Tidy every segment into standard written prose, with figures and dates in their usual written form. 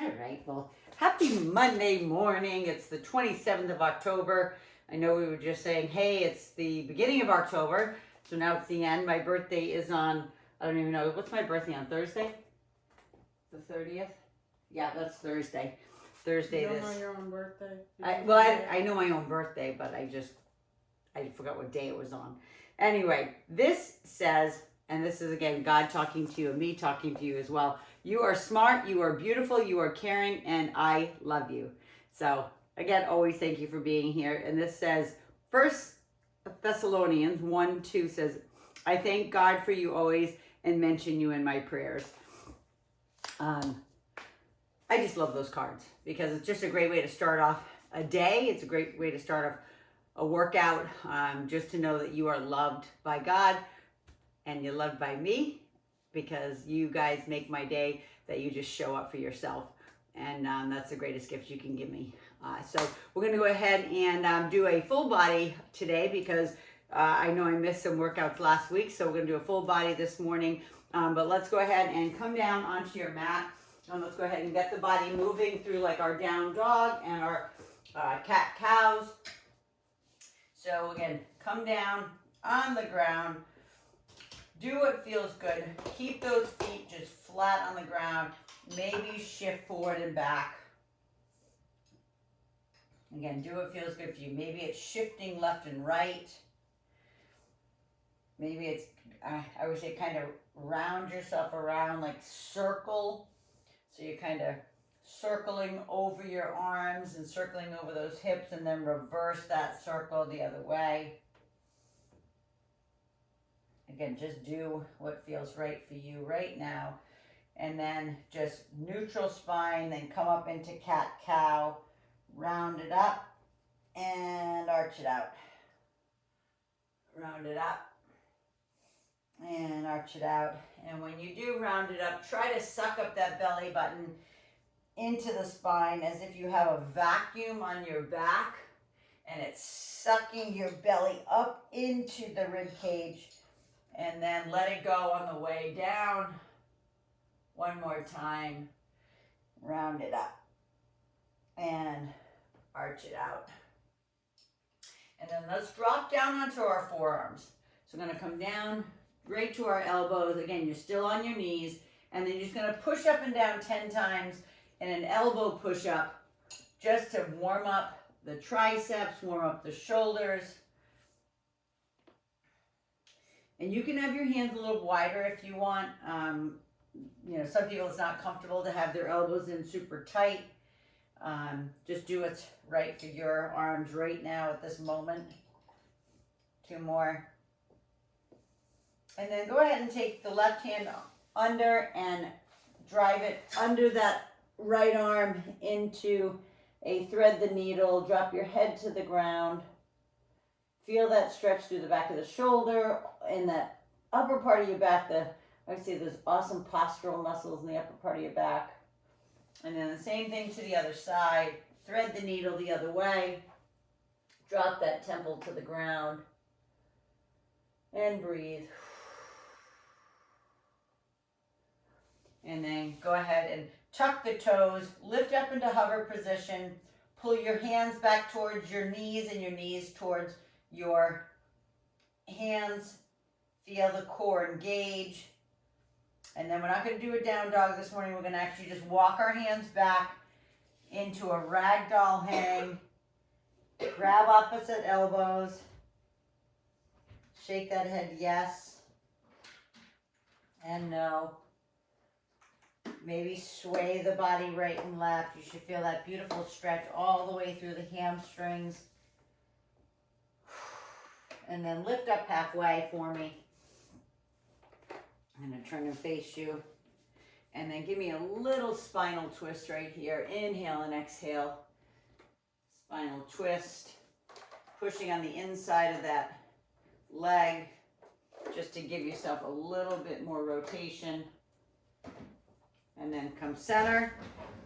All right, well, happy Monday morning. It's the 27th of October. I know we were just saying, hey, it's the beginning of October, so now it's the end. My birthday is on, I don't even know, what's my birthday on, Thursday? The 30th? Yeah, that's Thursday. Thursday You don't this. know your own birthday? I know my own birthday, but I forgot what day it was on. Anyway, this says, and this is again God talking to you and me talking to you as well. You are smart, you are beautiful, you are caring, and I love you. So again, always thank you for being here. And this says, 1 Thessalonians 1:2 says, I thank God for you always and mention you in my prayers. I just love those cards because it's just a great way to start off a day. It's a great way to start off a workout, just to know that you are loved by God and you're loved by me, because you guys make my day, that you just show up for yourself. And that's the greatest gift you can give me. So we're going to go ahead and do a full body today because I know I missed some workouts last week. So we're going to do a full body this morning. But let's go ahead and come down onto your mat. And let's go ahead and get the body moving through like our down dog and our cat cows. So again, come down on the ground. Do what feels good. Keep those feet just flat on the ground. Maybe shift forward and back. Again, do what feels good for you. Maybe it's shifting left and right. Maybe it's, I would say, kind of round yourself around, like circle. So you're kind of circling over your arms and circling over those hips, and then reverse that circle the other way. Again, just do what feels right for you right now. And then just neutral spine, then come up into cat-cow, round it up, and arch it out. Round it up, and arch it out. And when you do round it up, try to suck up that belly button into the spine as if you have a vacuum on your back, and it's sucking your belly up into the rib cage, and then let it go on the way down. One more time. Round it up and arch it out. And then let's drop down onto our forearms. So I'm going to come down right to our elbows. Again, you're still on your knees, and then you're just going to push up and down 10 times in an elbow push up, just to warm up the triceps, warm up the shoulders. And you can have your hands a little wider if you want. You know, some people it's not comfortable to have their elbows in super tight. Just do what's right for your arms right now at this moment. 2 more. And then go ahead and take the left hand under and drive it under that right arm into a thread the needle. Drop your head to the ground. Feel that stretch through the back of the shoulder and that upper part of your back. I would say there's awesome postural muscles in the upper part of your back. And then the same thing to the other side. Thread the needle the other way. Drop that temple to the ground. And breathe. And then go ahead and tuck the toes. Lift up into hover position. Pull your hands back towards your knees and your knees towards your hands. Feel the core engage. And then we're not going to do a down dog this morning. We're going to actually just walk our hands back into a ragdoll hang. Grab opposite elbows. Shake that head yes and no. Maybe sway the body right and left. You should feel that beautiful stretch all the way through the hamstrings. And then lift up halfway for me. I'm going to turn and face you. And then give me a little spinal twist right here. Inhale and exhale. Spinal twist. Pushing on the inside of that leg just to give yourself a little bit more rotation. And then come center,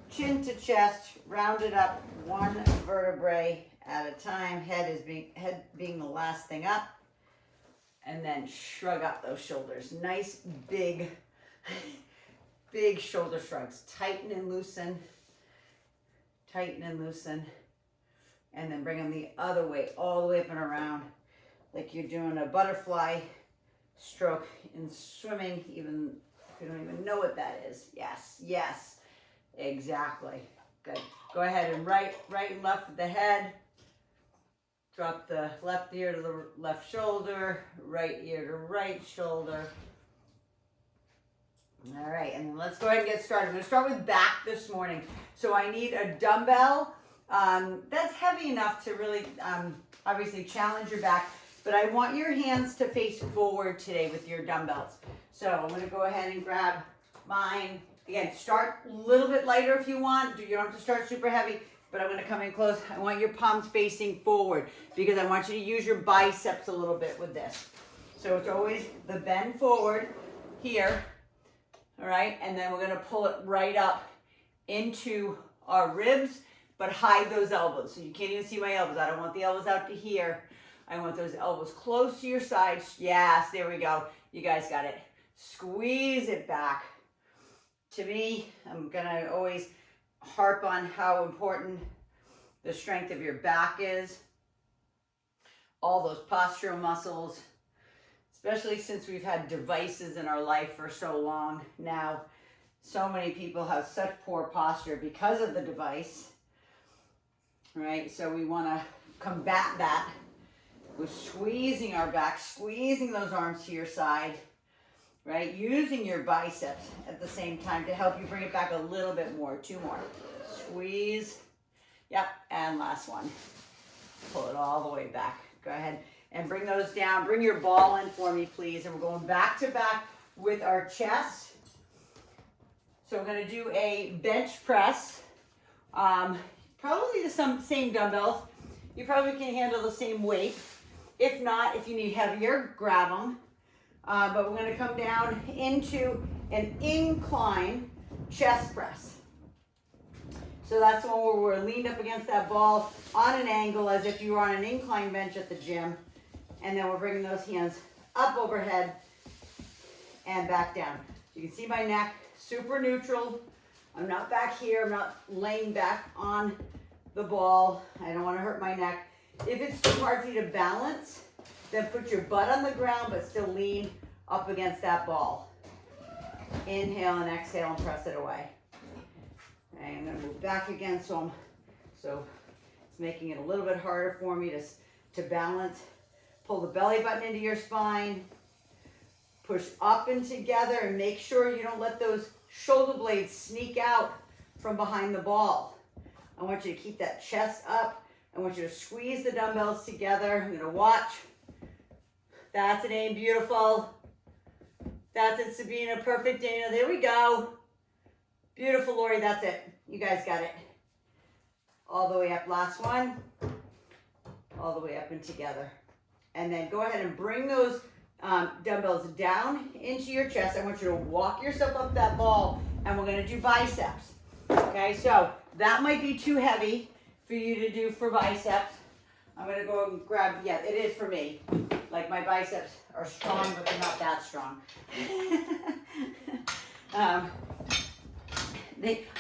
chin to chest, round it up 1 vertebrae at a time. Head being the last thing up. And then shrug up those shoulders. Nice big shoulder shrugs. Tighten and loosen Tighten and loosen. And then bring them the other way, all the way up and around, like you're doing a butterfly stroke in swimming, even if you don't even know what that is. Yes, yes, exactly. Good. Go ahead and right and left with the head. Drop the left ear to the left shoulder, right ear to right shoulder. All right, and then let's go ahead and get started. I'm going to start with back this morning. So I need a dumbbell that's heavy enough to really obviously challenge your back, but I want your hands to face forward today with your dumbbells. So I'm going to go ahead and grab mine. Again, start a little bit lighter if you want. You don't have to start super heavy, but I'm going to come in close. I want your palms facing forward because I want you to use your biceps a little bit with this. So it's always the bend forward here, all right? And then we're going to pull it right up into our ribs, but hide those elbows. So you can't even see my elbows. I don't want the elbows out to here. I want those elbows close to your sides. Yes, there we go. You guys got it. Squeeze it back. To me, I'm gonna always harp on how important the strength of your back is. All those postural muscles, especially since we've had devices in our life for so long now. So many people have such poor posture because of the device, right? So we wanna combat that with squeezing our back, squeezing those arms to your side, right? Using your biceps at the same time to help you bring it back a little bit more. 2 more. Squeeze. Yep, and last one. Pull it all the way back. Go ahead and bring those down. Bring your ball in for me, please. And we're going back to back with our chest. So we're going to do a bench press. Probably the same dumbbells. You probably can handle the same weight. If not, if you need heavier, grab them. But we're going to come down into an incline chest press. So that's the one where we're leaned up against that ball on an angle as if you were on an incline bench at the gym. And then we're bringing those hands up overhead and back down. You can see my neck, super neutral. I'm not back here. I'm not laying back on the ball. I don't want to hurt my neck. If it's too hard for you to balance, then put your butt on the ground, but still lean up against that ball. Inhale and exhale and press it away. Okay, I'm going to move back again, so it's making it a little bit harder for me to balance. Pull the belly button into your spine. Push up and together, and make sure you don't let those shoulder blades sneak out from behind the ball. I want you to keep that chest up. I want you to squeeze the dumbbells together. I'm going to watch. That's an aim, beautiful. That's it, Sabina, perfect, Dana. There we go. Beautiful, Lori, that's it. You guys got it. All the way up, last one. All the way up and together. And then go ahead and bring those dumbbells down into your chest. I want you to walk yourself up that ball, and we're gonna do biceps. Okay, so that might be too heavy for you to do for biceps. I'm gonna go and grab, yeah, it is for me. Like my biceps are strong, but they're not that strong.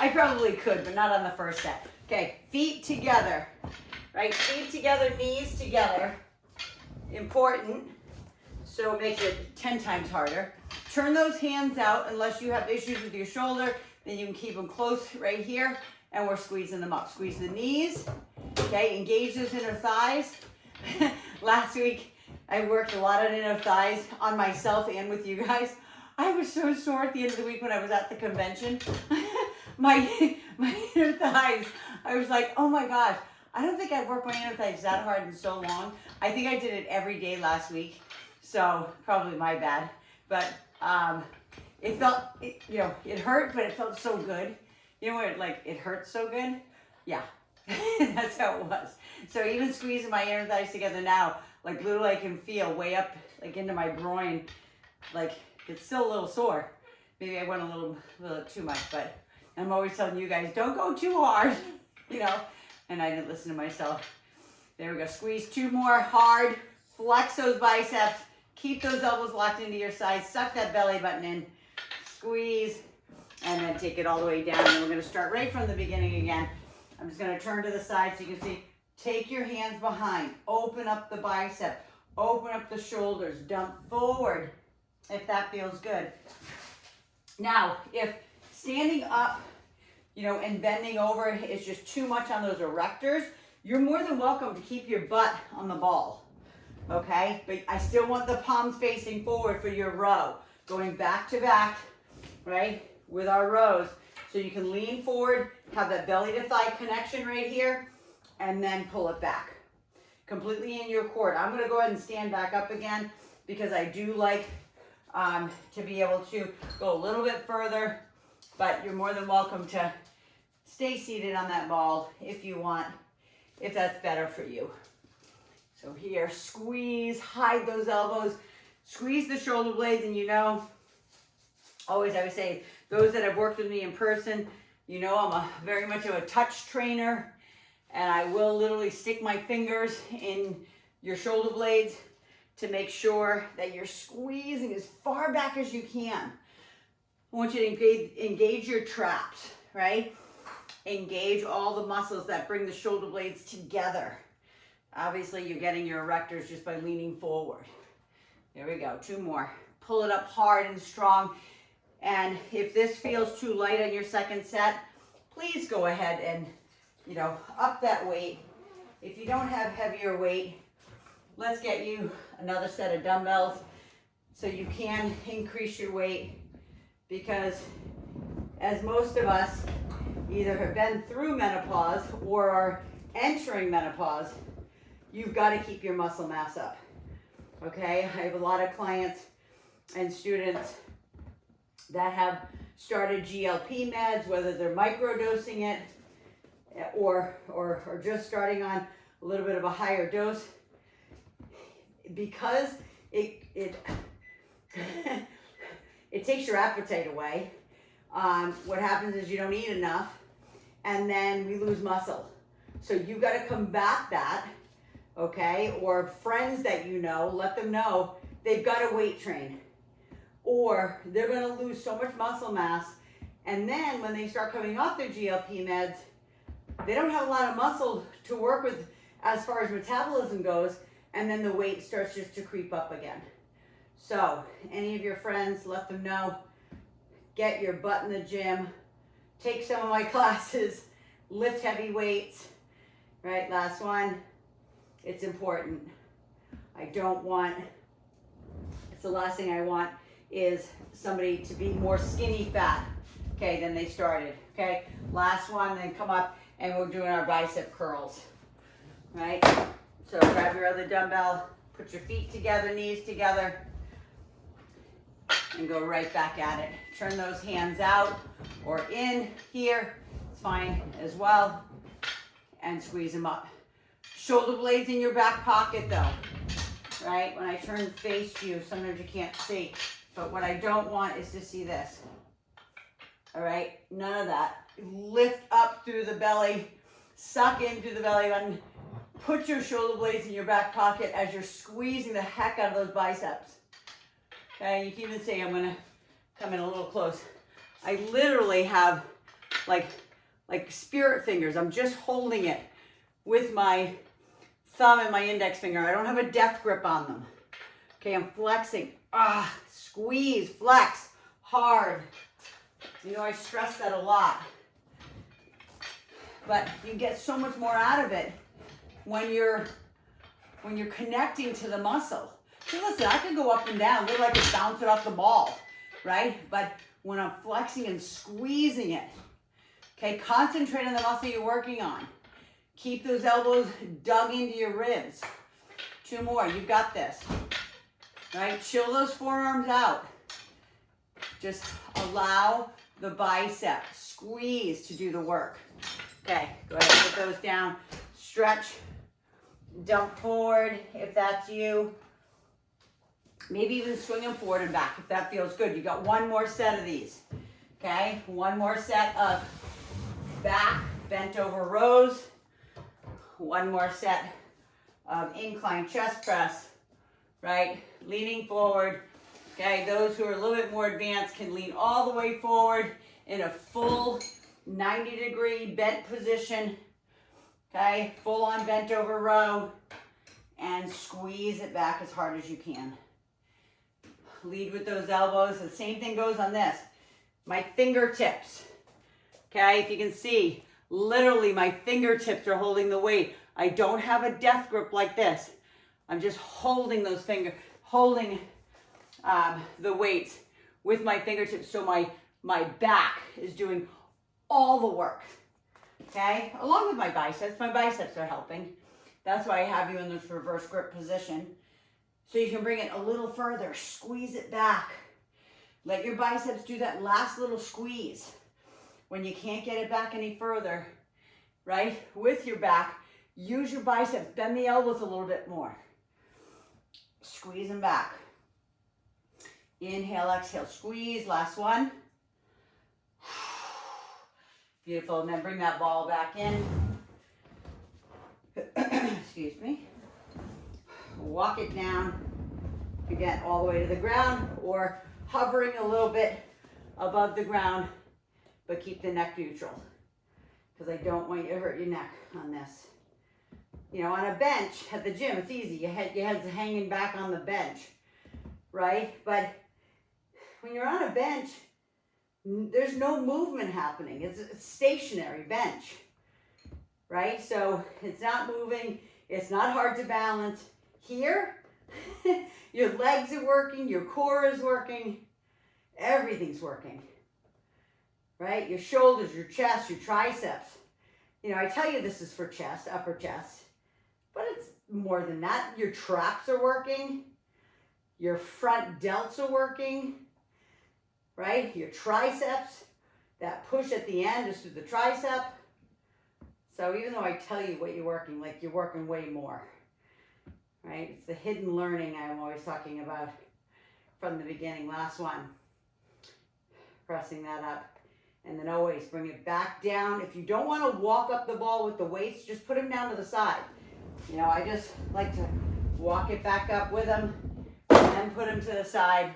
I probably could, but not on the first set. Okay, feet together, right? Feet together, knees together. Important, so it makes it 10 times harder. Turn those hands out unless you have issues with your shoulder. Then you can keep them close right here, and we're squeezing them up. Squeeze the knees, okay? Engage those inner thighs. Last week, I worked a lot on inner thighs on myself and with you guys. I was so sore at the end of the week when I was at the convention. my inner thighs, I was like, oh my gosh, I don't think I've worked my inner thighs that hard in so long. I think I did it every day last week, so probably my bad. But it felt, it hurt, but it felt so good. You know what, like it hurts so good? Yeah, that's how it was. So even squeezing my inner thighs together now, like literally I can feel way up like into my groin, like it's still a little sore. Maybe I went a little too much, but I'm always telling you guys, don't go too hard, and I didn't listen to myself. There we go, squeeze 2 more hard, flex those biceps, keep those elbows locked into your sides, suck that belly button in, squeeze, and then take it all the way down. And we're gonna start right from the beginning again. I'm just gonna turn to the side so you can see. Take your hands behind, open up the bicep, open up the shoulders, dump forward if that feels good. Now, if standing up, you know, and bending over is just too much on those erectors, you're more than welcome to keep your butt on the ball, okay? But I still want the palms facing forward for your row, going back to back, right, with our rows. So you can lean forward, have that belly to thigh connection right here, and then pull it back. Completely in your cord. I'm gonna go ahead and stand back up again because I do like to be able to go a little bit further, but you're more than welcome to stay seated on that ball if you want, if that's better for you. So here, squeeze, hide those elbows, squeeze the shoulder blades, and you know, always I would say, those that have worked with me in person, you know I'm very much of a touch trainer, and I will literally stick my fingers in your shoulder blades to make sure that you're squeezing as far back as you can. I want you to engage your traps, right? Engage all the muscles that bring the shoulder blades together. Obviously, you're getting your erectors just by leaning forward. There we go, 2 more. Pull it up hard and strong. And if this feels too light on your second set, please go ahead and, you know, up that weight. If you don't have heavier weight, let's get you another set of dumbbells so you can increase your weight, because as most of us either have been through menopause or are entering menopause, you've got to keep your muscle mass up, okay? I have a lot of clients and students that have started GLP meds, whether they're microdosing it or just starting on a little bit of a higher dose, because it it takes your appetite away. What happens is you don't eat enough, and then we lose muscle. So you've got to combat that, okay? Or friends that you know, let them know they've got to weight train, or they're going to lose so much muscle mass, and then when they start coming off their GLP meds, they don't have a lot of muscle to work with as far as metabolism goes, and then the weight starts just to creep up again. So any of your friends, let them know, get your butt in the gym, take some of my classes, lift heavy weights, right? Last one, it's important. It's the last thing I want is somebody to be more skinny fat, okay, than they started, okay? Last one, then come up and we're doing our bicep curls, right? So grab your other dumbbell, put your feet together, knees together, and go right back at it. Turn those hands out or in here, it's fine as well, and squeeze them up. Shoulder blades in your back pocket though, right? When I turn face to you, sometimes you can't see, but what I don't want is to see this, all right? None of that. Lift up through the belly, suck in through the belly button, put your shoulder blades in your back pocket as you're squeezing the heck out of those biceps. Okay, you can even say, I'm gonna come in a little close. I literally have like spirit fingers. I'm just holding it with my thumb and my index finger. I don't have a death grip on them. Okay, I'm flexing. Squeeze, flex, hard. You know, I stress that a lot. But you get so much more out of it when you're connecting to the muscle. So listen, I can go up and down, look like it's bouncing off the ball, right? But when I'm flexing and squeezing it, okay, concentrate on the muscle you're working on. Keep those elbows dug into your ribs. 2 more, you've got this, right? Chill those forearms out. Just allow the bicep squeeze to do the work. Okay, go ahead and put those down. Stretch, dump forward if that's you. Maybe even swing them forward and back if that feels good. You got 1 more set of these. Okay, 1 more set of back bent over rows. 1 more set of incline chest press, right? Leaning forward. Okay, those who are a little bit more advanced can lean all the way forward in a full 90-degree bent position. Okay, full on bent over row, and squeeze it back as hard as you can. Lead with those elbows. The same thing goes on this. My fingertips, okay, if you can see, literally my fingertips are holding the weight. I don't have a death grip like this. I'm just holding those holding the weights with my fingertips, so my back is doing all the work, okay? Along with my biceps are helping. That's why I have you in this reverse grip position. So you can bring it a little further, squeeze it back. Let your biceps do that last little squeeze. When you can't get it back any further, right? With your back, use your biceps, bend the elbows a little bit more. Squeeze them back. Inhale, exhale, squeeze, last one. Beautiful, and then bring that ball back in. Excuse me. Walk it down, again, all the way to the ground, or hovering a little bit above the ground, but keep the neck neutral, because I don't want you to hurt your neck on this. You know, on a bench at the gym, it's easy. Your head's hanging back on the bench, right? But when you're on a bench, there's no movement happening. It's a stationary bench, right? So it's not moving. It's not hard to balance. Here, your legs are working, your core is working, everything's working, right? Your shoulders, your chest, your triceps. You know, I tell you this is for chest, upper chest, but it's more than that. Your traps are working, your front delts are working, right? Your triceps, that push at the end is through the tricep. So even though I tell you what you're working, like you're working way more. Right? It's the hidden learning I'm always talking about from the beginning. Last one. Pressing that up. And then always bring it back down. If you don't want to walk up the ball with the weights, just put them down to the side. You know, I just like to walk it back up with them and then put them to the side.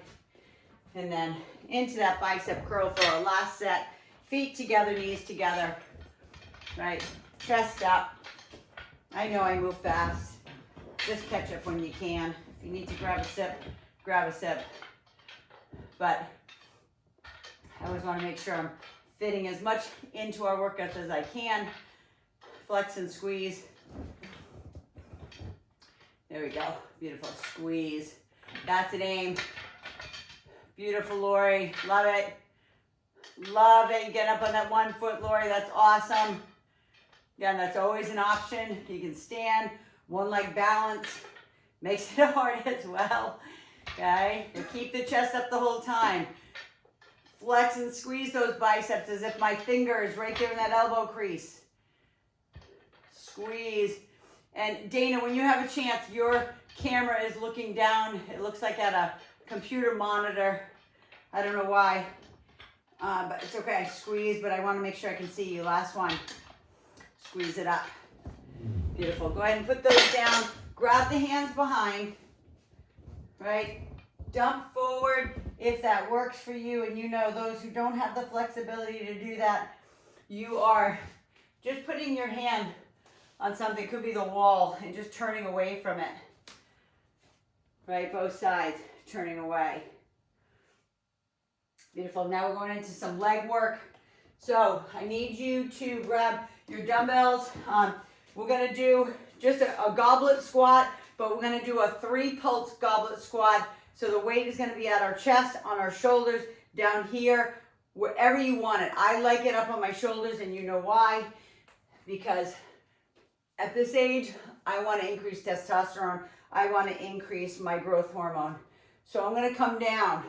And then into that bicep curl for our last set. Feet together, knees together. Right? Chest up. I know I move fast. Just catch up when you can. If you need to grab a sip, grab a sip. But I always want to make sure I'm fitting as much into our workouts as I can. Flex and squeeze. There we go. Beautiful. Squeeze. That's an aim. Beautiful, Lori. Love it. Love it. You get up on that 1 foot, Lori. That's awesome. Again, that's always an option. You can stand. One leg balance makes it hard as well, okay? But keep the chest up the whole time. Flex and squeeze those biceps as if my finger is right there in that elbow crease. Squeeze. And Dana, when you have a chance, your camera is looking down. It looks like at a computer monitor. I don't know why, but it's okay. Squeeze, but I want to make sure I can see you. Last one. Squeeze it up. Beautiful. Go ahead and put those down. Grab the hands behind, right? Dump forward if that works for you. And you know, those who don't have the flexibility to do that, you are just putting your hand on something, could be the wall, and just turning away from it. Right? Both sides, turning away. Beautiful. Now we're going into some leg work. So I need you to grab your dumbbells. We're going to do just a goblet squat, but we're going to do a 3-pulse goblet squat. So the weight is going to be at our chest, on our shoulders, down here, wherever you want it. I like it up on my shoulders, and you know why? Because at this age, I want to increase testosterone. I want to increase my growth hormone. So I'm going to come down.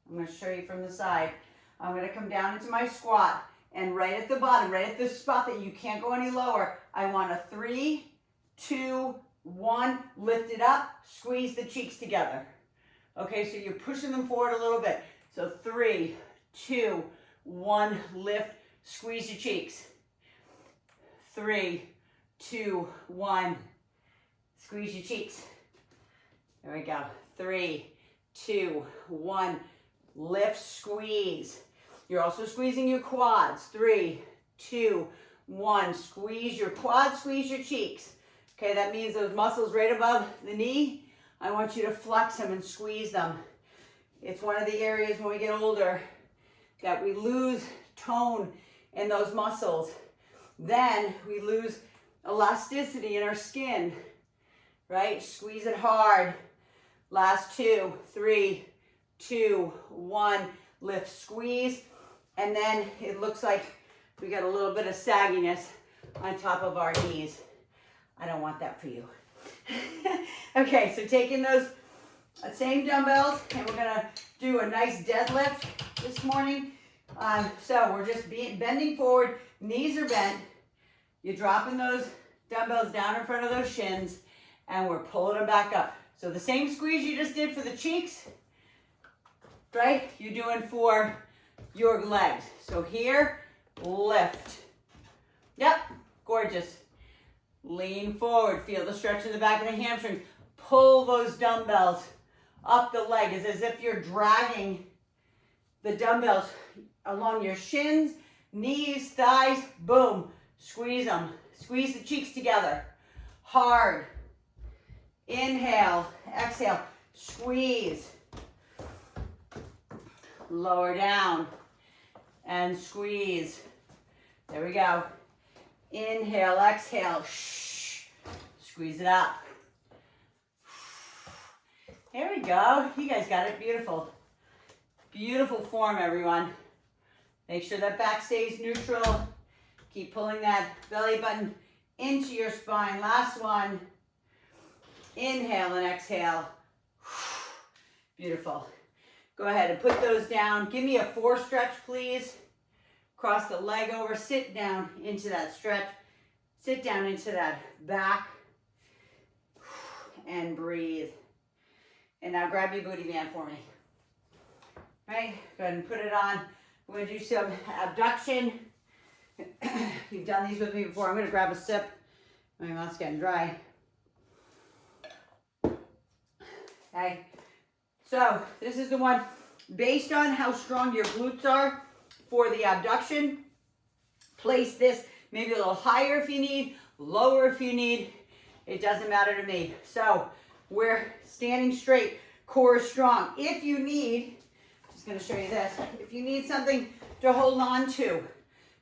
I'm going to show you from the side. I'm going to come down into my squat. And right at the bottom, right at the spot that you can't go any lower, I want a 3, 2, 1, lift it up, squeeze the cheeks together. Okay, so you're pushing them forward a little bit. So 3, 2, 1, lift, squeeze your cheeks. 3, 2, 1, squeeze your cheeks. There we go. 3, 2, 1, lift, squeeze. You're also squeezing your quads. 3, 2, 1. Squeeze your quads, squeeze your cheeks. Okay, that means those muscles right above the knee, I want you to flex them and squeeze them. It's one of the areas when we get older that we lose tone in those muscles. Then we lose elasticity in our skin, right? Squeeze it hard. Last 2, 3, 2, 1. Lift, squeeze. And then it looks like we got a little bit of sagginess on top of our knees. I don't want that for you. Okay, so taking those same dumbbells, and we're gonna do a nice deadlift this morning. So we're just bending forward, knees are bent. You're dropping those dumbbells down in front of those shins, and we're pulling them back up. So the same squeeze you just did for the cheeks, right? You're doing for your legs. So here, lift. Yep, gorgeous. Lean forward, feel the stretch in the back of the hamstring. Pull those dumbbells up the leg. It's as if you're dragging the dumbbells along your shins, knees, thighs, boom. Squeeze them. Squeeze the cheeks together. Hard. Inhale, exhale, squeeze. Lower down and squeeze. There we go. Inhale, exhale, squeeze it up. There we go. You guys got it. Beautiful. Beautiful form, everyone. Make sure that back stays neutral. Keep pulling that belly button into your spine. Last one. Inhale and exhale. Beautiful. Go ahead and put those down. Give me a 4 stretch, please. Cross the leg over, sit down into that stretch. Sit down into that back. And breathe. And now grab your booty band for me. Right? Go ahead and put it on. We're going to do some abduction. You've done these with me before. I'm going to grab a sip. My mouth's getting dry. Okay. So this is the one based on how strong your glutes are for the abduction. Place this maybe a little higher if you need, lower if you need. It doesn't matter to me. So we're standing straight, core is strong. If you need, I'm just going to show you this. If you need something to hold on to,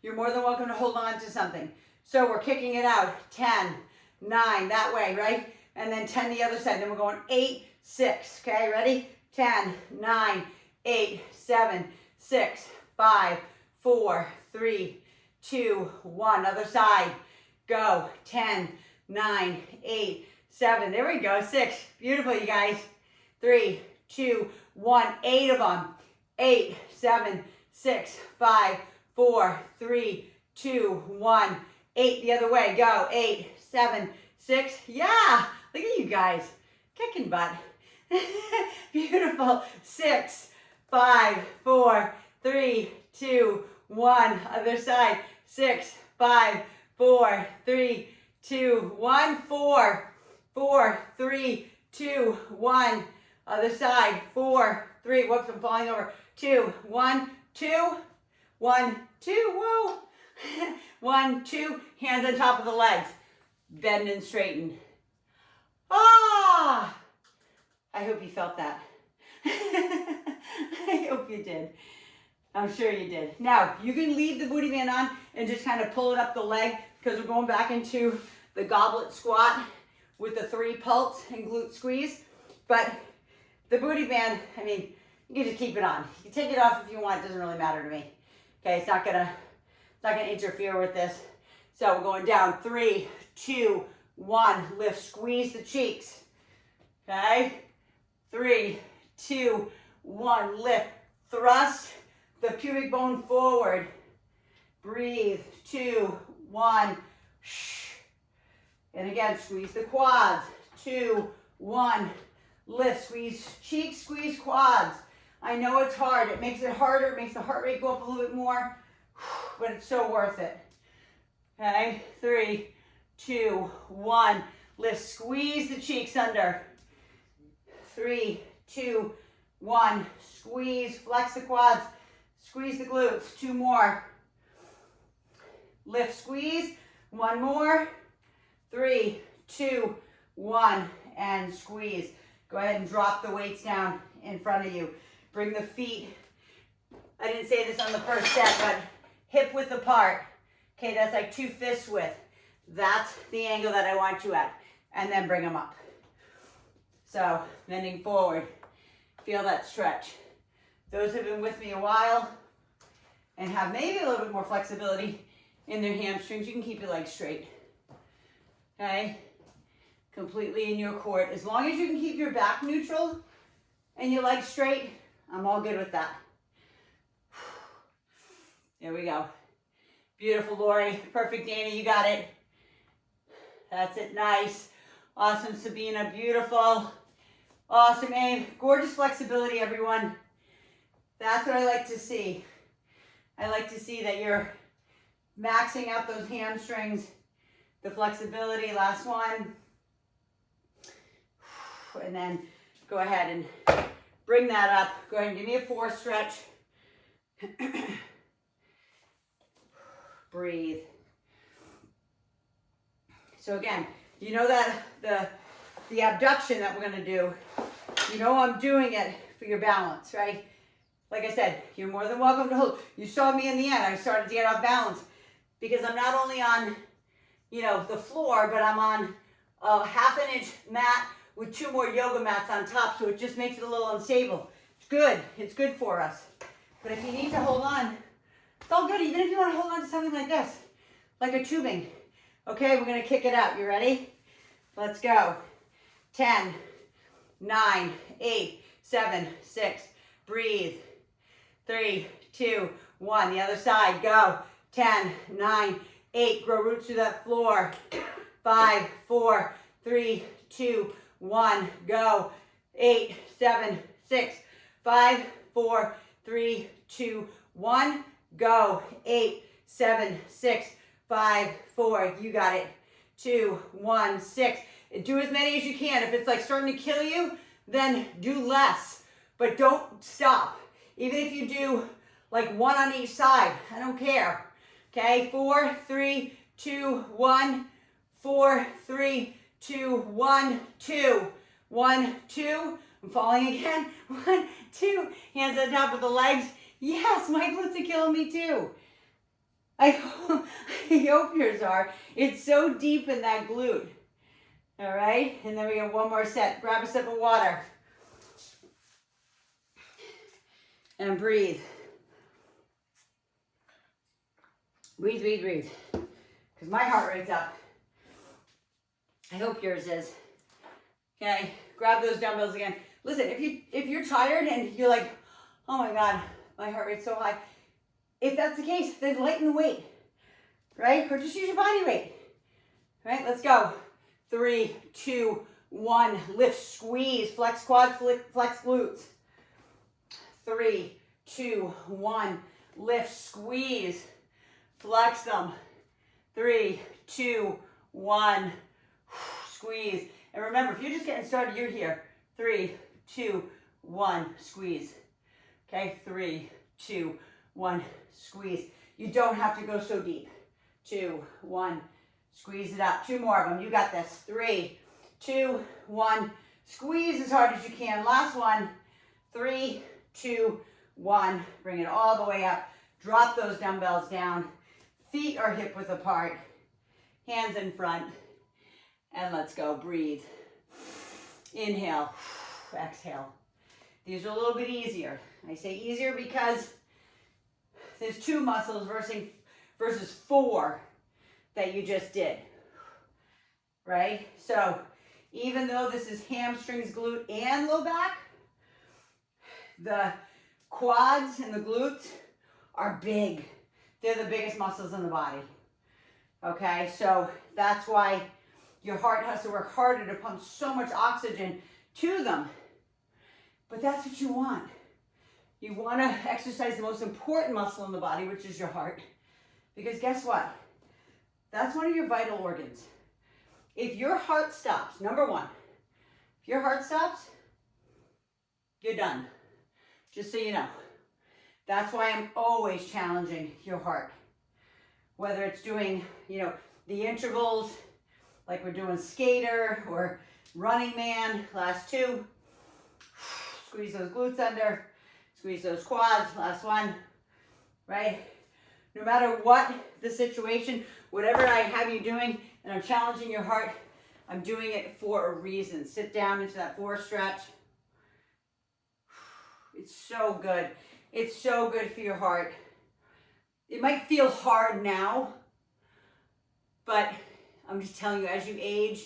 you're more than welcome to hold on to something. So we're kicking it out. 10, 9, that way, right? And then 10 the other side. Then we're going 8, 6. Okay, ready? 10, 9, 8, 7, 6, 5, 4, 3, 2, 1. Other side. Go. 10, 9, 8, 7. There we go. 6. Beautiful, you guys. 3, 2, 1. 8 of them. 8, 7, 6, 5, 4, 3, 2, 1. 8 the other way. Go. 8, 7, 6. Yeah. Look at you guys. Kicking butt. Beautiful. 6, 5, 4, 3, 2, 1. Other side. 6, 5, 4, 3, 2, 1. 4, 4, 3, 2, 1. Other side. 4, 3. Whoops, I'm falling over. 2, 1, 2. 1, 2. Whoa. 1, 2. Hands on top of the legs. Bend and straighten. Ah! I hope you felt that. I hope you did. I'm sure you did. Now, you can leave the booty band on and just kind of pull it up the leg because we're going back into the goblet squat with the 3 pulse and glute squeeze. But the booty band, I mean, you can just keep it on. You can take it off if you want. It doesn't really matter to me. Okay, it's not gonna interfere with this. So we're going down. 3, 2, 1. Lift, squeeze the cheeks. Okay. 3, 2, 1. Lift, thrust the pubic bone forward. Breathe. 2, 1. And again, squeeze the quads. 2, 1. Lift, squeeze cheeks, squeeze quads. I know it's hard. It makes it harder. It makes the heart rate go up a little bit more, but it's so worth it. Okay, 3, 2, 1. Lift, squeeze the cheeks under. 3, 2, 1. Squeeze, flex the quads, squeeze the glutes. 2 more. lift, squeeze. One more. 3, 2, 1, and squeeze. Go ahead and drop the weights down in front of you. Bring the feet, I didn't say this on the first set, but hip width apart. Okay, that's like 2 fists width. That's the angle that I want you at. And then bring them up. So, bending forward. Feel that stretch. Those who have been with me a while and have maybe a little bit more flexibility in their hamstrings, you can keep your legs straight. Okay? Completely in your court. As long as you can keep your back neutral and your legs straight, I'm all good with that. There we go. Beautiful, Lori. Perfect, Dana. You got it. That's it. Nice. Awesome, Sabina. Beautiful. Awesome, Abe. Gorgeous flexibility, everyone. That's what I like to see. I like to see that you're maxing out those hamstrings, the flexibility. Last one. And then go ahead and bring that up. Go ahead and give me a 4 stretch. Breathe. So again, you know that the abduction that we're going to do, you know I'm doing it for your balance, right? Like I said, you're more than welcome to hold. You saw me in the end. I started to get off balance because I'm not only on, you know, the floor, but I'm on a 1/2 inch mat with 2 more yoga mats on top, so it just makes it a little unstable. It's good. It's good for us. But if you need to hold on, it's all good, even if you want to hold on to something like this, like a tubing. Okay, we're going to kick it out. You ready? Let's go. 10, 9, 8, 7, 6. Breathe. 3, 2, 1. The other side. Go. 10, 9, 8. Grow roots through that floor. 5, 4, 3, 2, 1. Go. 8, 7, 6. 5, 4, 3, 2, 1. Go. 8, 7, 6, 5, 4. You got it. 2, 1, 6. Do as many as you can. If it's like starting to kill you, then do less. But don't stop. Even if you do like 1 on each side, I don't care. Okay, 4, 3, 2, 1. 4, 3, 2, 1, 2. 1, 2. I'm falling again. 1, 2. Hands on top of the legs. Yes, my glutes are killing me too. I hope yours are. It's so deep in that glute. All right, and then we got 1 more set. Grab a sip of water. And breathe. Breathe, breathe, breathe. Because my heart rate's up. I hope yours is. Okay, grab those dumbbells again. Listen, if you're tired and you're like, oh my God, my heart rate's so high. If that's the case, then lighten the weight, right? Or just use your body weight. Right, let's go. 3, 2, 1. Lift, squeeze, flex quads, flex glutes. 3, 2, 1. Lift, squeeze, flex them. 3, 2, 1. Squeeze. And remember, if you're just getting started, you're here. 3, 2, 1. Squeeze. Okay, 3, 2, 1. Squeeze. You don't have to go so deep. 2, 1. Squeeze it up. 2 more of them. You got this. 3, 2, 1. Squeeze as hard as you can. Last one. 3, 2, 1. Bring it all the way up. Drop those dumbbells down. Feet are hip width apart. Hands in front. And let's go. Breathe. Inhale. Exhale. These are a little bit easier. I say easier because there's 2 muscles versus 4 that you just did, right? So even though this is hamstrings, glute, and low back, the quads and the glutes are big. They're the biggest muscles in the body, okay? So that's why your heart has to work harder to pump so much oxygen to them. But that's what you want. You want to exercise the most important muscle in the body, which is your heart. Because guess what? That's one of your vital organs. If your heart stops, number 1, if your heart stops, you're done. Just so you know. That's why I'm always challenging your heart. whether it's doing, you know, the intervals, like we're doing skater or running man, last 2. Squeeze those glutes under, squeeze those quads, last 1, right? No matter what the situation, whatever I have you doing, and I'm challenging your heart, I'm doing it for a reason. Sit down into that 4 stretch. It's so good. It's so good for your heart. It might feel hard now, but I'm just telling you, as you age,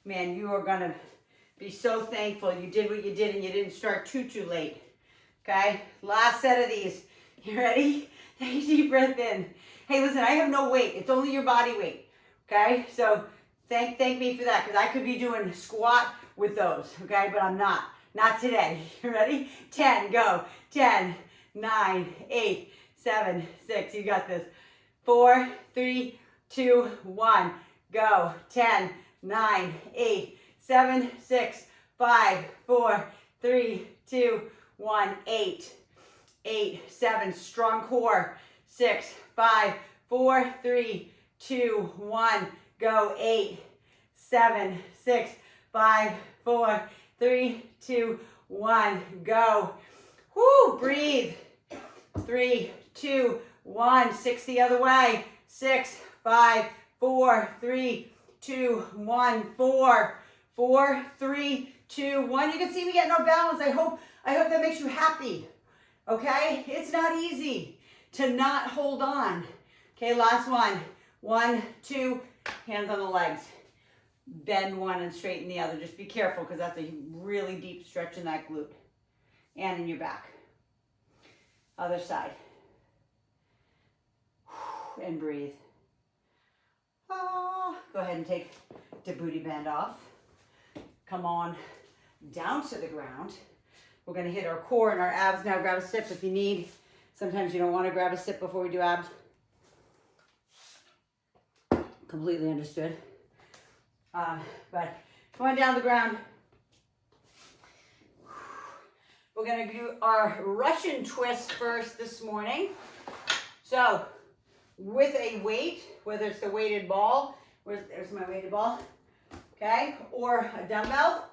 man, you are gonna be so thankful you did what you did and you didn't start too late. Okay, last set of these. You ready? Take a deep breath in. Hey, listen, I have no weight. It's only your body weight. Okay, so thank me for that, because I could be doing squat with those. Okay, but I'm not. Not today. You ready? 10, go. 10, 9, 8, 7, 6. You got this. 4, 3, 2, 1. Go. 10, 9, 8, 7, 6, 5, 4, 3, 2, 1. 8, 8, 7. Strong core. 6, 5, 4, 3, 2, 1. Go. 8, 7, 6, 5, 4, 3, 2, 1. Go. Whoo, breathe. 3, 2, 1. 6 the other way. 6, 5, 4, 3, 2, 1. 4, 4, 3, 2, 1. You can see me getting no balance. I hope that makes you happy. Okay? It's not easy to not hold on. Okay, last one. 1, 2, hands on the legs. Bend one and straighten the other. Just be careful, because that's a really deep stretch in that glute and in your back. Other side. And breathe. Go ahead and take the booty band off. Come on down to the ground. We're going to hit our core and our abs now. Grab a sip if you need. Sometimes you don't want to grab a sip before we do abs. Completely understood. But going down the ground, we're going to do our Russian twist first this morning. So with a weight, whether it's the weighted ball, there's my weighted ball, okay, or a dumbbell,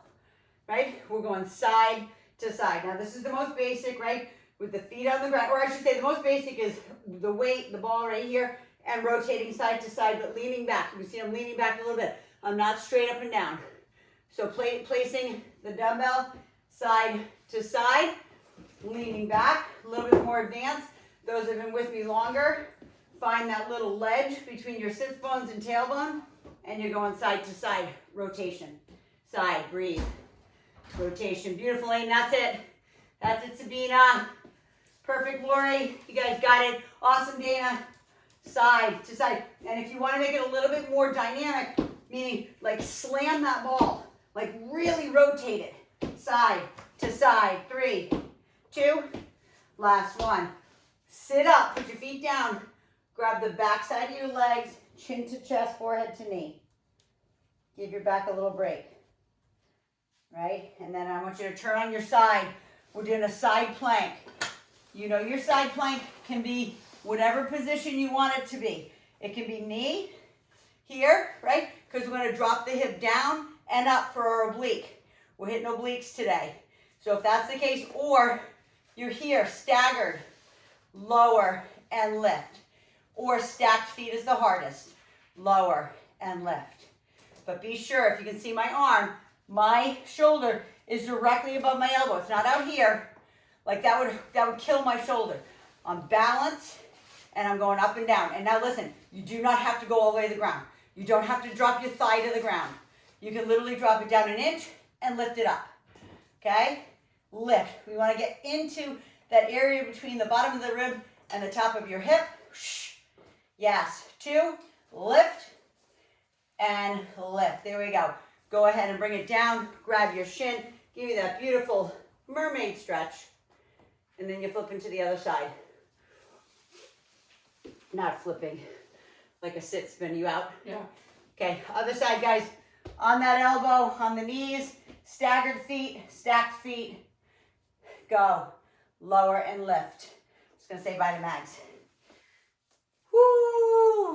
right? We're going side to side. Now this is the most basic, right? With the feet on the ground, or I should say the most basic is the weight, the ball right here, and rotating side to side, but leaning back. You can see I'm leaning back a little bit. I'm not straight up and down. So placing the dumbbell side to side, leaning back, a little bit more advanced. Those who have been with me longer, find that little ledge between your sits bones and tailbone, and you're going side to side, rotation. Side, breathe. Rotation, beautiful, Lane, that's it. That's it, Sabina. Perfect, Lori, you guys got it. Awesome, Dana. Side to side. And if you want to make it a little bit more dynamic, meaning like slam that ball, like really rotate it. Side to side. 3, 2, last one. Sit up, put your feet down. Grab the back side of your legs, chin to chest, forehead to knee. Give your back a little break. Right? And then I want you to turn on your side. We're doing a side plank. You know your side plank can be whatever position you want it to be. It can be knee here, right? Because we're going to drop the hip down and up for our oblique. We're hitting obliques today. So if that's the case, or you're here, staggered, lower and lift. Or stacked feet is the hardest. Lower and lift. But be sure, if you can see my arm, my shoulder is directly above my elbow. It's not out here. Like that would kill my shoulder. I'm balanced and I'm going up and down. And now listen, you do not have to go all the way to the ground. You don't have to drop your thigh to the ground. You can literally drop it down an inch and lift it up. Okay? Lift. We want to get into that area between the bottom of the rib and the top of your hip. Yes. 2, lift and lift. There we go. Go ahead and bring it down. Grab your shin. Give you that beautiful mermaid stretch. And then you flip into the other side. Not flipping. Like a sit, spin you out. Yeah. Okay, other side, guys. On that elbow, on the knees, staggered feet, stacked feet. Go. Lower and lift. Just gonna say bye to Mags. Woo!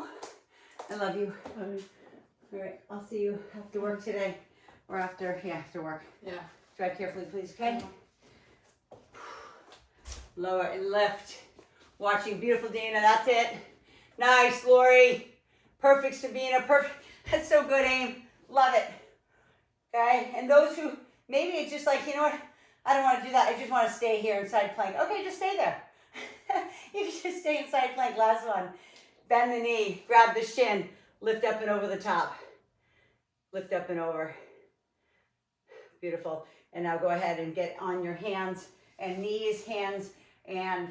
love you. All right, I'll see you after work today. Or after work. Yeah. Drive carefully, please, okay? Lower and lift. Watching beautiful Dana, that's it. Nice, Lori. Perfect, Sabina, perfect. That's so good, Aim. Love it. Okay, and those who, maybe it's just like, you know what? I don't want to do that. I just want to stay here in side plank. Okay, just stay there. You can just stay in side plank. Last one. Bend the knee, grab the shin, lift up and over the top. Lift up and over. Beautiful. And now go ahead and get on your hands and knees, hands and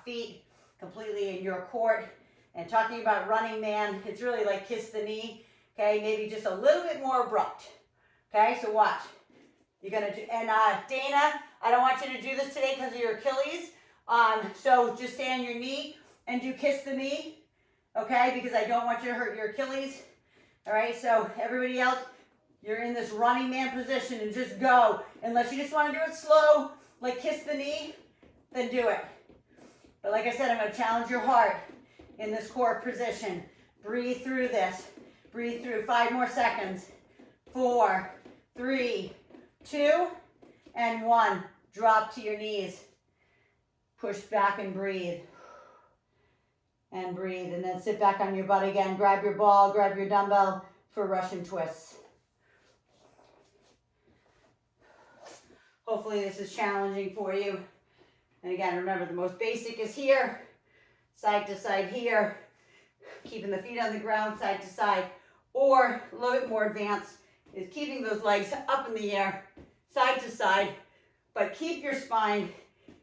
feet completely in your court. And talking about running man, it's really like kiss the knee. Okay, maybe just a little bit more abrupt. Okay, so watch. You're gonna do, and Dana, I don't want you to do this today because of your Achilles. So just stay on your knee and do kiss the knee. Okay, because I don't want you to hurt your Achilles. All right, so everybody else, you're in this running man position and just go. Unless you just want to do it slow, like kiss the knee, then do it. But like I said, I'm going to challenge your heart in this core position. Breathe through this. Breathe through. 5 more seconds. 4, 3, 2, and 1. Drop to your knees. Push back and breathe. And breathe. And then sit back on your butt again. Grab your ball, grab your dumbbell for Russian twists. Hopefully this is challenging for you. And again, remember the most basic is here, side to side here, keeping the feet on the ground side to side, or a little bit more advanced is keeping those legs up in the air, side to side, but keep your spine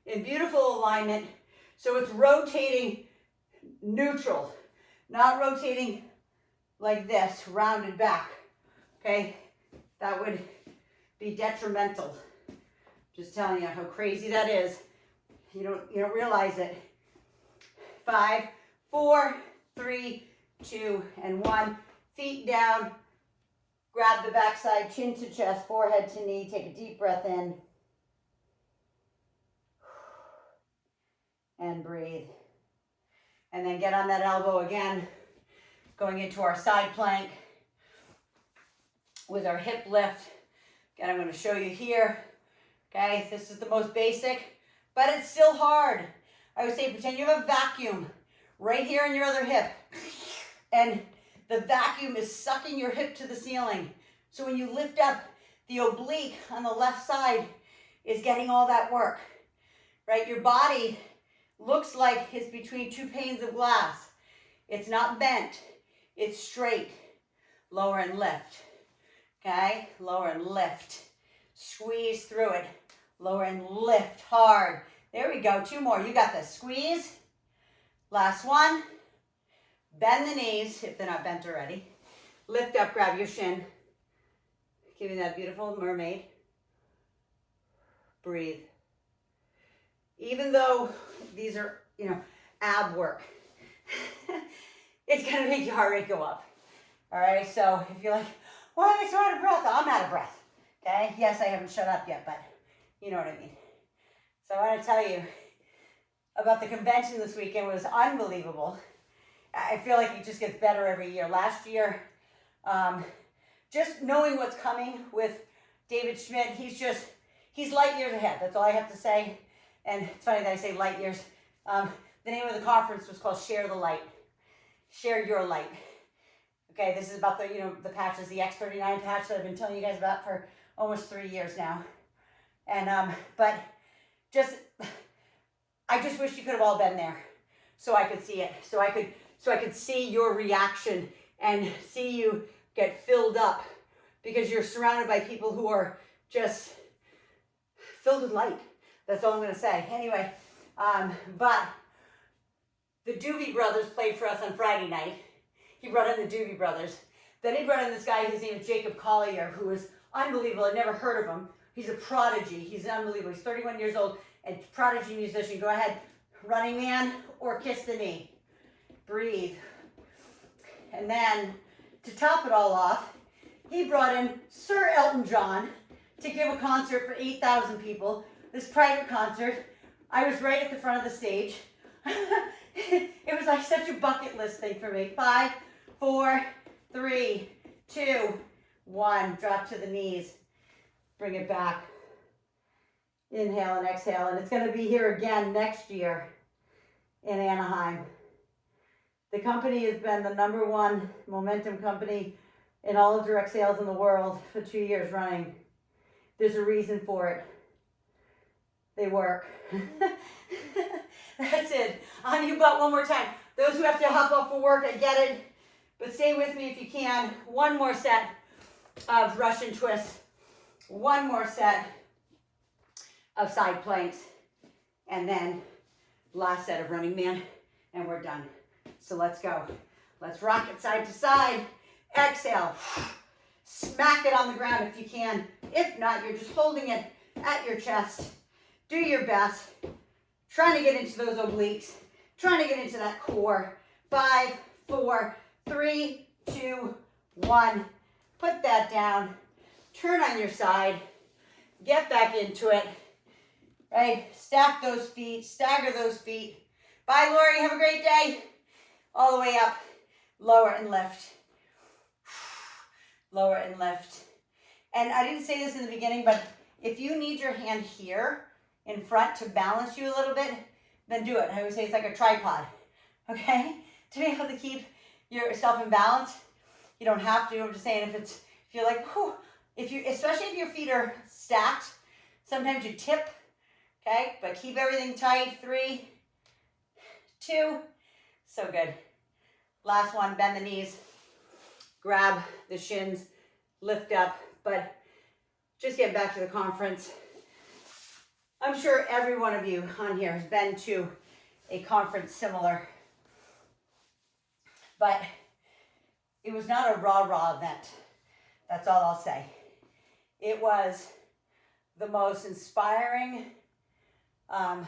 in beautiful alignment so it's rotating neutral, not rotating like this, rounded back, okay? That would be detrimental. Just telling you how crazy that is. You don't realize it. 5, 4, 3, 2, and 1. Feet down. Grab the backside, chin to chest, forehead to knee. Take a deep breath in. And breathe. And then get on that elbow again. Going into our side plank with our hip lift. Again, I'm going to show you here. Okay, this is the most basic, but it's still hard. I would say pretend you have a vacuum right here in your other hip. And the vacuum is sucking your hip to the ceiling. So when you lift up, the oblique on the left side is getting all that work, right? Your body looks like it's between 2 panes of glass. It's not bent, it's straight. Lower and lift, okay? Lower and lift. Squeeze through it. Lower and lift hard. There we go. 2 more. You got this. Squeeze. Last one. Bend the knees if they're not bent already. Lift up. Grab your shin. Give me that beautiful mermaid. Breathe. Even though these are, ab work, it's going to make your heart rate go up. All right. So if you're like, why am I so out of breath? I'm out of breath. Okay, yes, I haven't shut up yet, but you know what I mean. So I want to tell you about the convention this weekend. It was unbelievable. I feel like it just gets better every year. Last year, just knowing what's coming with David Schmidt, he's light years ahead. That's all I have to say. And it's funny that I say light years. The name of the conference was called Share the Light. Share your light. Okay, this is about the patches, the X39 patch that I've been telling you guys about for almost 3 years now. And, but I just wish you could have all been there so I could see it. So I could see your reaction and see you get filled up because you're surrounded by people who are just filled with light. That's all I'm going to say. Anyway, but the Doobie Brothers played for us on Friday night. He brought in the Doobie Brothers. Then he brought in this guy, his name is Jacob Collier, who is unbelievable. I'd never heard of him. He's a prodigy. He's unbelievable. He's 31 years old and prodigy musician. Go ahead, running man or kiss the knee. Breathe. And then to top it all off, he brought in Sir Elton John to give a concert for 8,000 people, this private concert. I was right at the front of the stage. It was like such a bucket list thing for me. 5, 4, 3, 2, 1. Drop to the knees. Bring it back. Inhale and exhale. And it's going to be here again next year in Anaheim. The company has been the #1 momentum company in all of direct sales in the world for 2 years running. There's a reason for it. They work. That's it. On your butt one more time. Those who have to hop off for work, I get it. But stay with me if you can. One more set of Russian twists. One more set of side planks. And then last set of running man. And we're done. So let's go. Let's rock it side to side. Exhale. Smack it on the ground if you can. If not, you're just holding it at your chest. Do your best. Trying to get into those obliques. Trying to get into that core. 5, 4, 3, 2, 1. Put that down. Turn on your side. Get back into it. Right? Stack those feet. Stagger those feet. Bye, Lori. Have a great day. All the way up. Lower and lift. Lower and lift. And I didn't say this in the beginning, but if you need your hand here in front to balance you a little bit, then do it. I always say it's like a tripod, okay? To be able to keep yourself in balance. You don't have to. I'm just saying if you're like, whew, especially if your feet are stacked, sometimes you tip, okay? But keep everything tight. 3, 2, so good. Last one, bend the knees. Grab the shins, lift up, but just get back to the conference. I'm sure every one of you on here has been to a conference similar, but it was not a rah-rah event. That's all I'll say. It was the most inspiring, yeah,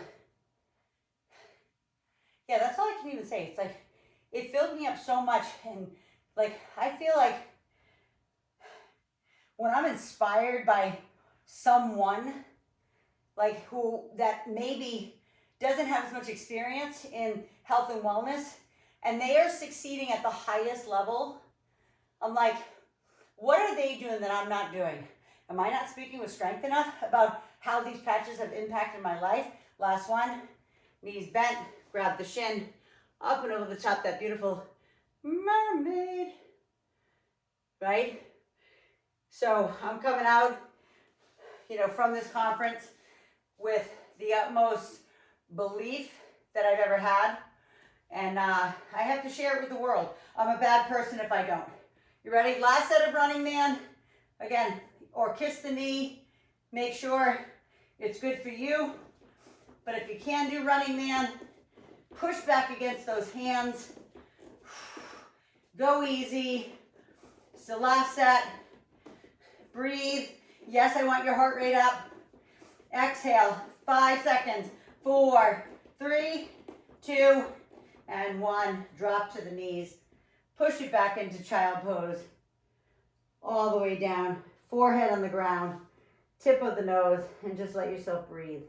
that's all I can even say. It's like, it filled me up so much, and like, I feel like when I'm inspired by someone like that maybe doesn't have as much experience in health and wellness, and they are succeeding at the highest level, I'm like, what are they doing that I'm not doing? Am I not speaking with strength enough about how these patches have impacted my life? Last one, knees bent, grab the shin, up and over the top, that beautiful mermaid, right? So I'm coming out, from this conference with the utmost belief that I've ever had. And I have to share it with the world. I'm a bad person if I don't. You ready? Last set of running man. Again, or kiss the knee. Make sure it's good for you. But if you can do running man, push back against those hands. Go easy. It's the last set. Breathe. Yes, I want your heart rate up. Exhale. 5 seconds. 4, 3, 2, and 1. Drop to the knees. Push it back into child pose. All the way down. Forehead on the ground. Tip of the nose. And just let yourself breathe.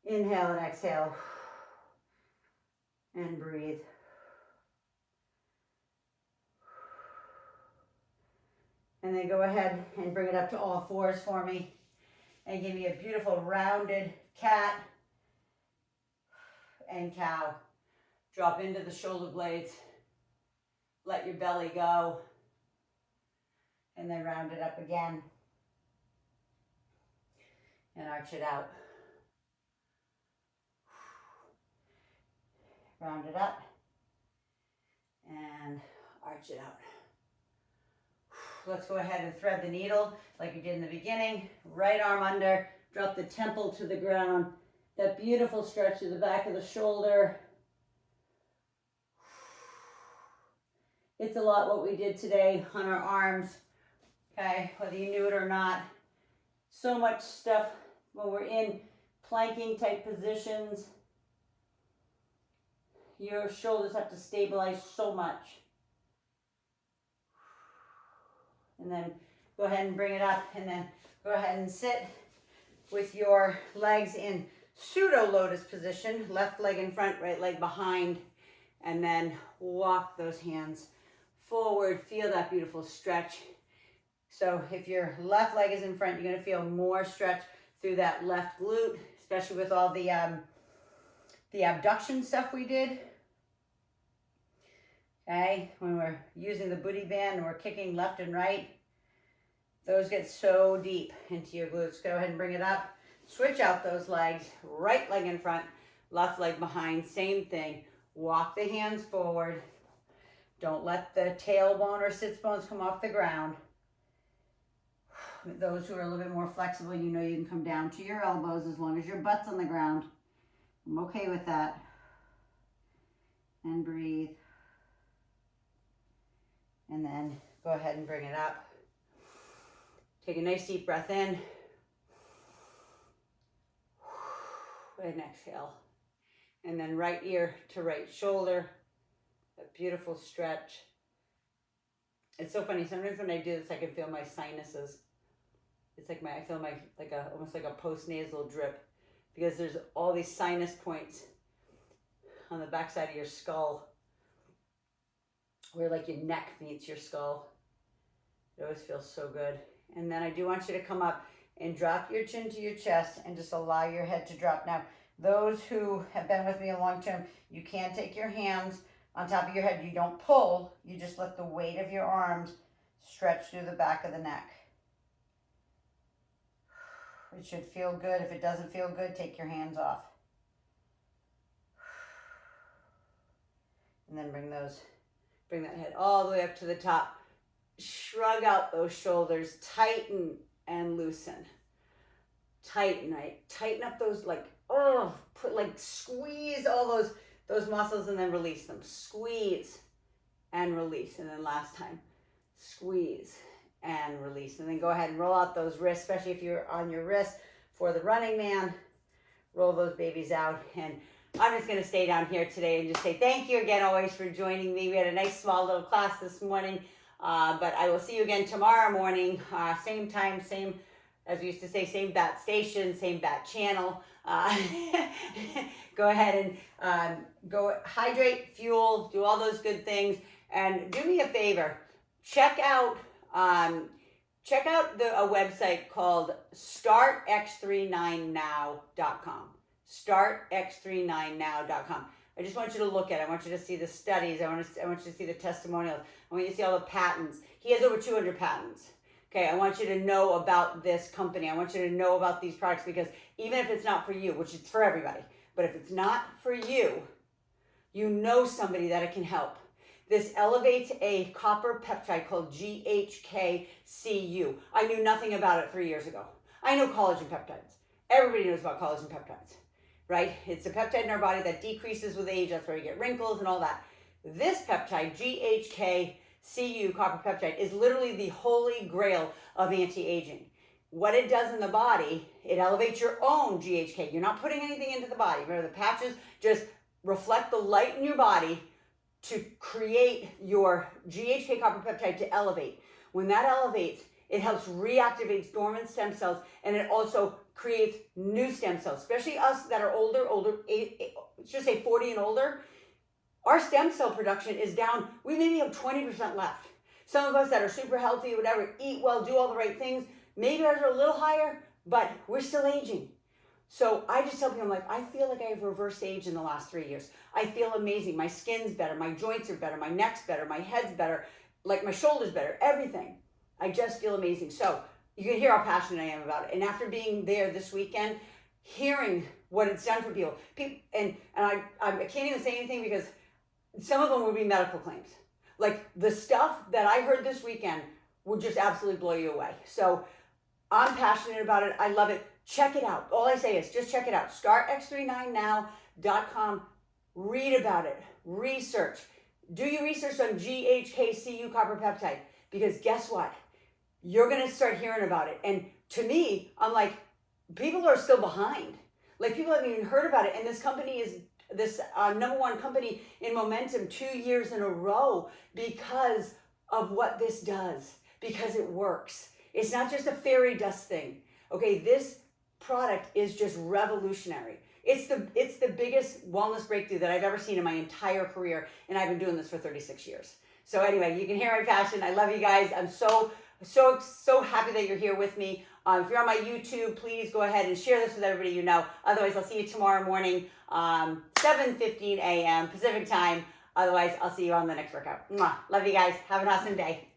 Inhale and exhale. And breathe. And then go ahead and bring it up to all fours for me. And give me a beautiful rounded cat and cow. Drop into the shoulder blades. Let your belly go. And then round it up again. And arch it out. Round it up. And arch it out. Let's go ahead and thread the needle like we did in the beginning. Right arm under, drop the temple to the ground. That beautiful stretch to the back of the shoulder. It's a lot what we did today on our arms, okay, whether you knew it or not. So much stuff when we're in planking type positions. Your shoulders have to stabilize so much. And then go ahead and bring it up, and then go ahead and sit with your legs in pseudo lotus position. Left leg in front, right leg behind. And then walk those hands forward. Feel that beautiful stretch. So if your left leg is in front, you're going to feel more stretch through that left glute, especially with all the abduction stuff we did. Okay, when we're using the booty band and we're kicking left and right, those get so deep into your glutes. Go ahead and bring it up. Switch out those legs. Right leg in front, left leg behind. Same thing. Walk the hands forward. Don't let the tailbone or sits bones come off the ground. Those who are a little bit more flexible, you know you can come down to your elbows as long as your butt's on the ground. I'm okay with that. And breathe. And then go ahead and bring it up. Take a nice deep breath in. And exhale. And then right ear to right shoulder. A beautiful stretch. It's so funny. Sometimes when I do this, I can feel my sinuses. It's like I feel almost like a post-nasal drip, because there's all these sinus points on the backside of your skull, where like your neck meets your skull. It always feels so good. And then I do want you to come up and drop your chin to your chest and just allow your head to drop. Now, those who have been with me a long time, you can take your hands on top of your head. You don't pull, you just let the weight of your arms stretch through the back of the neck. It should feel good. If it doesn't feel good, take your hands off. And then bring that head all the way up to the top. Shrug out those shoulders, tighten and loosen. Tighten, right? Tighten up those squeeze all those muscles and then release them. Squeeze and release. And then last time, squeeze and release. And then go ahead and roll out those wrists, especially if you're on your wrist for the running man. Roll those babies out. And I'm just going to stay down here today and just say thank you again always for joining me. We had a nice small little class this morning, but I will see you again tomorrow morning, same time, same, as we used to say, same bat station, same bat channel. Go ahead and go hydrate, fuel, do all those good things. And do me a favor, check out a website called startx39now.com. startx39now.com. I just want you to look at it. I want you to see the studies. I want you to see the testimonials. I want you to see all the patents. He has over 200 patents. Okay, I want you to know about this company. I want you to know about these products, because even if it's not for you, which it's for everybody, but if it's not for you, you know somebody that it can help. This elevates a copper peptide called GHKCU. I knew nothing about it 3 years ago. I know collagen peptides. Everybody knows about collagen peptides, right? It's a peptide in our body that decreases with age. That's where you get wrinkles and all that. This peptide, GHKCU copper peptide, is literally the holy grail of anti-aging. What it does in the body, it elevates your own GHK. You're not putting anything into the body. Remember, the patches just reflect the light in your body to create your GHK copper peptide to elevate. When that elevates, it helps reactivate dormant stem cells, and it also creates new stem cells, especially us that are older, let's just say 40 and older. Our stem cell production is down. We maybe have 20% left. Some of us that are super healthy, whatever, eat well, do all the right things, maybe ours are a little higher, but we're still aging. So I just tell people, I'm like, I feel like I've reversed age in the last 3 years. I feel amazing. My skin's better. My joints are better. My neck's better. My head's better. Like my shoulder's better. Everything. I just feel amazing. So you can hear how passionate I am about it. And after being there this weekend, hearing what it's done for people, and I can't even say anything, because some of them would be medical claims. Like the stuff that I heard this weekend would just absolutely blow you away. So I'm passionate about it. I love it. Check it out. All I say is just check it out. StartX39now.com. Read about it. Research. Do your research on GHKCU copper peptide, because guess what? You're going to start hearing about it. And to me, I'm like, people are still behind. Like, people haven't even heard about it. And this company is this number one company in momentum 2 years in a row because of what this does, because it works. It's not just a fairy dust thing. Okay, this product is just revolutionary. It's the biggest wellness breakthrough that I've ever seen in my entire career, and I've been doing this for 36 years. So anyway, you can hear my passion. I love you guys. I'm so happy that you're here with me. If you're on my YouTube, please go ahead and share this with everybody you know. Otherwise, I'll see you tomorrow morning, 7:15 a.m. Pacific time. Otherwise, I'll see you on the next workout. Mwah. Love you guys. Have an awesome day.